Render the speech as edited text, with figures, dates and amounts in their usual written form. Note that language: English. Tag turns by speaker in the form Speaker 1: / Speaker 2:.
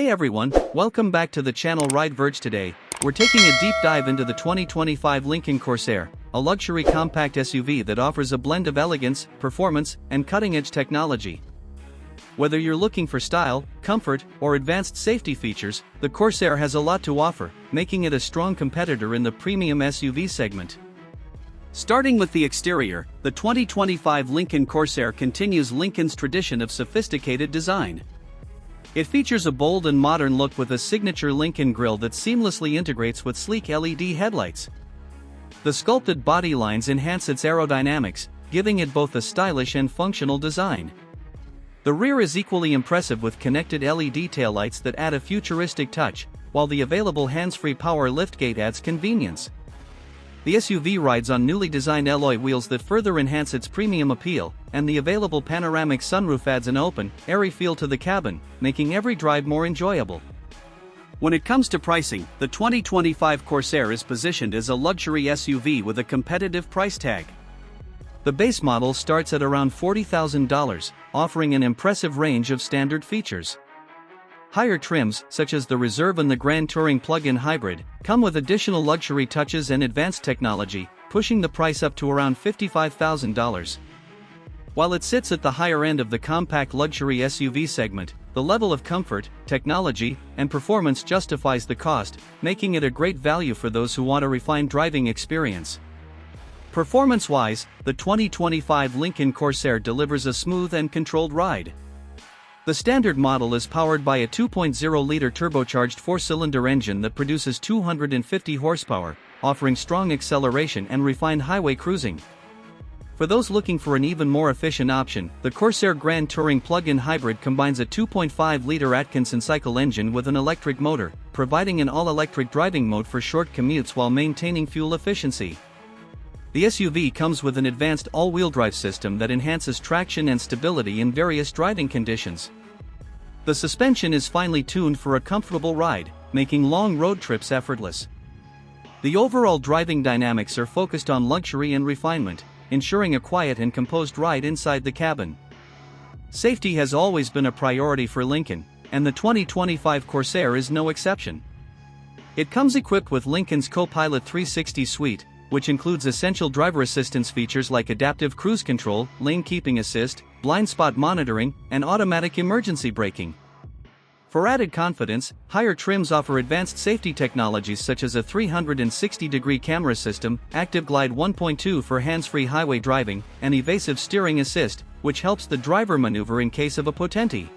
Speaker 1: Hey everyone, welcome back to the channel Ride Verge. Today, we're taking a deep dive into the 2025 Lincoln Corsair, a luxury compact SUV that offers a blend of elegance, performance, and cutting-edge technology. Whether you're looking for style, comfort, or advanced safety features, the Corsair has a lot to offer, making it a strong competitor in the premium SUV segment. Starting with the exterior, the 2025 Lincoln Corsair continues Lincoln's tradition of sophisticated design. It features a bold and modern look with a signature Lincoln grille that seamlessly integrates with sleek LED headlights. The sculpted body lines enhance its aerodynamics, giving it both a stylish and functional design. The rear is equally impressive with connected LED taillights that add a futuristic touch, while the available hands-free power liftgate adds convenience. The SUV rides on newly designed alloy wheels that further enhance its premium appeal, and the available panoramic sunroof adds an open, airy feel to the cabin, making every drive more enjoyable. When it comes to pricing, the 2025 Corsair is positioned as a luxury SUV with a competitive price tag. The base model starts at around $40,000, offering an impressive range of standard features. Higher trims, such as the Reserve and the Grand Touring plug-in hybrid, come with additional luxury touches and advanced technology, pushing the price up to around $55,000. While it sits at the higher end of the compact luxury SUV segment, the level of comfort, technology, and performance justifies the cost, making it a great value for those who want a refined driving experience. Performance-wise, the 2025 Lincoln Corsair delivers a smooth and controlled ride. The standard model is powered by a 2.0-liter turbocharged four-cylinder engine that produces 250 horsepower, offering strong acceleration and refined highway cruising. For those looking for an even more efficient option, the Corsair Grand Touring plug-in hybrid combines a 2.5-liter Atkinson cycle engine with an electric motor, providing an all-electric driving mode for short commutes while maintaining fuel efficiency. The SUV comes with an advanced all-wheel drive system that enhances traction and stability in various driving conditions. The suspension is finely tuned for a comfortable ride, making long road trips effortless. The overall driving dynamics are focused on luxury and refinement, ensuring a quiet and composed ride inside the cabin. Safety has always been a priority for Lincoln, and the 2025 Corsair is no exception. It comes equipped with Lincoln's Co-Pilot 360 suite, which includes essential driver assistance features like adaptive cruise control, lane keeping assist, blind spot monitoring, and automatic emergency braking. For added confidence, higher trims offer advanced safety technologies such as a 360-degree camera system, Active Glide 1.2 for hands-free highway driving, and evasive steering assist, which helps the driver maneuver in case of a potente.